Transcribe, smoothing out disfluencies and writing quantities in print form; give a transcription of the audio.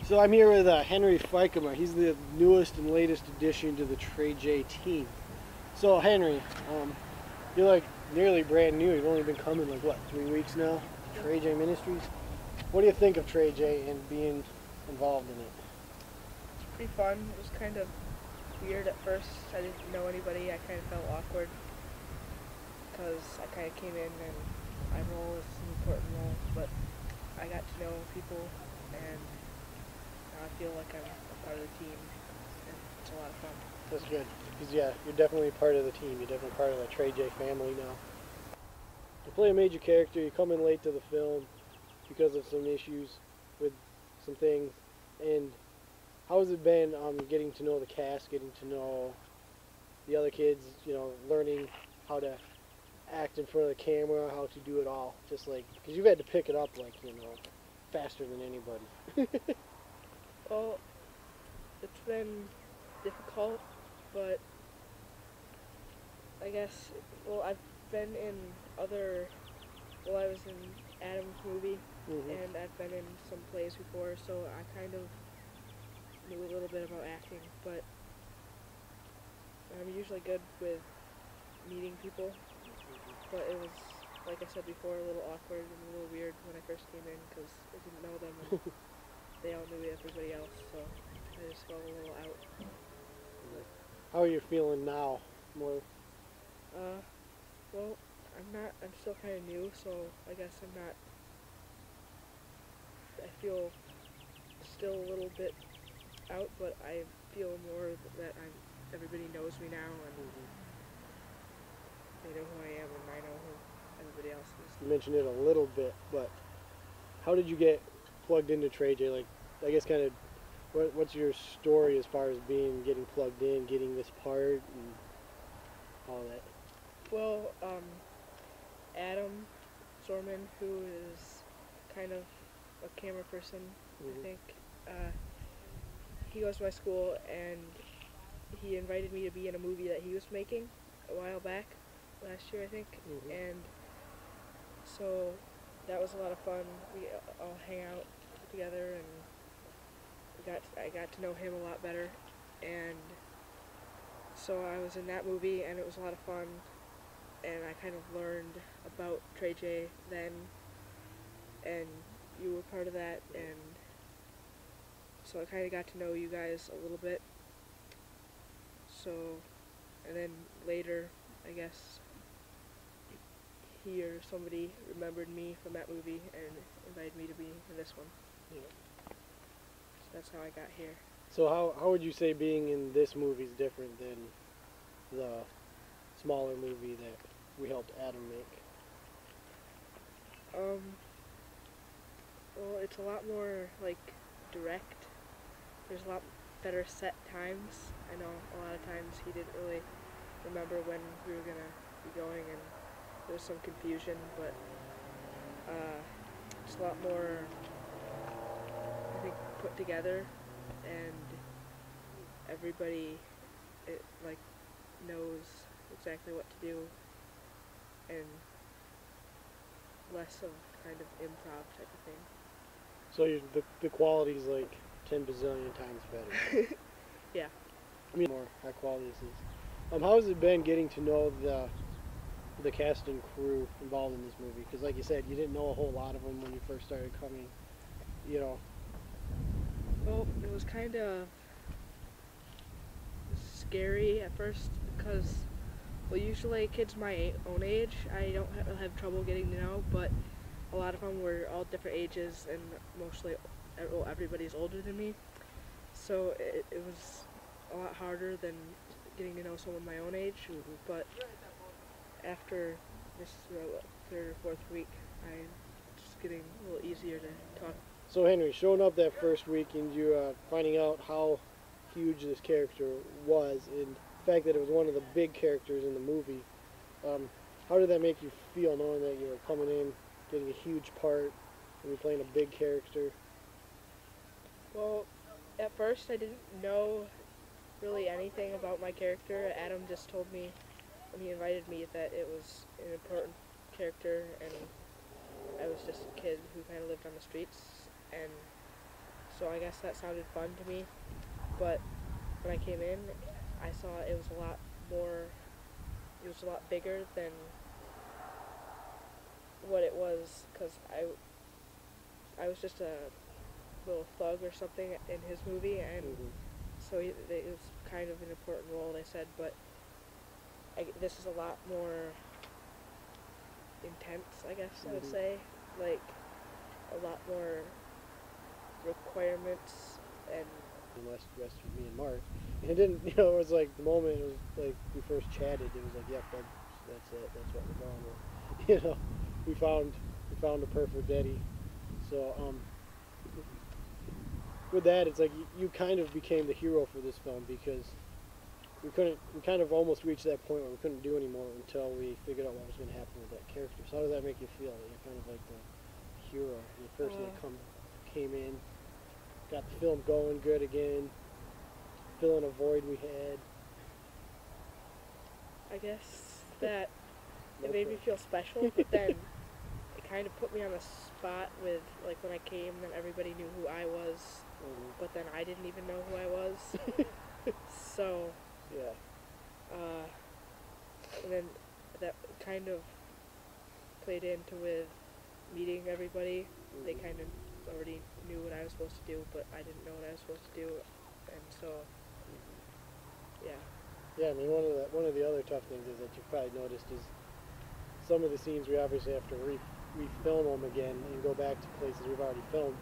So I'm here with Henry Feikema. He's the newest and latest addition to the Tre-J team. So Henry, you're like nearly brand new. You've only been coming like what, 3 weeks now? Tre-J Ministries. What do you think of Tre-J and being involved in it? It's pretty fun. It was kind of weird at first. I didn't know anybody. I kind of felt awkward because I kind of came in and my role is an important role, but I got to know people and now I feel like I'm a part of the team and it's a lot of fun. That's good. Because yeah, you're definitely part of the team. You're definitely part of the Tre-J family now. You play a major character. You come in late to the film because of some issues with some things. And how has it been getting to know the cast, getting to know the other kids, you know, learning how to act in front of the camera, how to do it all, just like, because you've had to pick it up, like, you know, faster than anybody. Well, it's been difficult, but I guess, well, I've been in other, well, I was in Adam's movie, and I've been in some plays before, so I kind of knew a little bit about acting, but I'm usually good with meeting people, but it was, like I said before, a little awkward and a little weird when I first came in because I didn't know them and they all knew everybody else, so I just felt a little out. How are you feeling now? More. Well, I'm still kind of new, so I guess I feel still a little bit out, but I feel more that everybody knows me now and they know who I am and I know who everybody else is. You mentioned it a little bit, but how did you get plugged into Tre-J? Like, I guess kind of, what's your story as far as getting plugged in, getting this part, and all that? Well, Adam Zorman, who is kind of a camera person, I think, he goes to my school and he invited me to be in a movie that he was making a while back, last year I think, and so that was a lot of fun. We all hang out together and I got to know him a lot better, and so I was in that movie and it was a lot of fun and I kind of learned about Tre-J then, and you were part of that, and so I kind of got to know you guys a little bit. So, and then later, I guess, he or somebody remembered me from that movie and invited me to be in this one. Yeah. So that's how I got here. So how would you say being in this movie is different than the smaller movie that we helped Adam make? Well, it's a lot more, like, direct. There's a lot better set times. I know a lot of times he didn't really remember when we were gonna be going and there was some confusion, but it's a lot more, I think, put together, and everybody knows exactly what to do, and less of kind of improv type of thing. So the quality's like 10 bazillion times better. Yeah. I mean, more high quality this is. How has it been getting to know the cast and crew involved in this movie? Because like you said, you didn't know a whole lot of them when you first started coming, you know. Well, it was kind of scary at first because, well, usually kids my own age, I don't have trouble getting to know, but a lot of them were all different ages and mostly, well, everybody's older than me. So it was a lot harder than getting to know someone my own age, but after this third or fourth week, it's just getting a little easier to talk. So Henry, showing up that first week and you finding out how huge this character was and the fact that it was one of the big characters in the movie, how did that make you feel knowing that you were coming in, getting a huge part, and you're playing a big character? Well, at first I didn't know really anything about my character. Adam just told me when he invited me that it was an important character and I was just a kid who kind of lived on the streets, and so I guess that sounded fun to me. But when I came in, I saw it was a lot more. It was a lot bigger than what it was, because I was just a little thug or something in his movie, and so it was kind of an important role, they said, but this is a lot more intense, I guess I would say, like a lot more requirements and less rest with me and Mark. And it didn't, you know, it was like the moment it was like we first chatted, it was like, yep, that's it, that's what we're going with. You know, we found a perfect Eddie. So with that, it's like you kind of became the hero for this film, because we kind of almost reached that point where we couldn't do anymore until we figured out what was going to happen with that character. So how does that make you feel? You're kind of like the hero, the person that came in, got the film going good again, filling a void we had. I guess that it made me feel special, but then it kind of put me on the spot with, like, when I came, then everybody knew who I was, but then I didn't even know who I was. So, yeah. And then that kind of played into with meeting everybody. They kind of already knew what I was supposed to do, but I didn't know what I was supposed to do, and so, yeah. Yeah, I mean, one of the other tough things is that you've probably noticed is some of the scenes we obviously have to refilm them again and go back to places we've already filmed.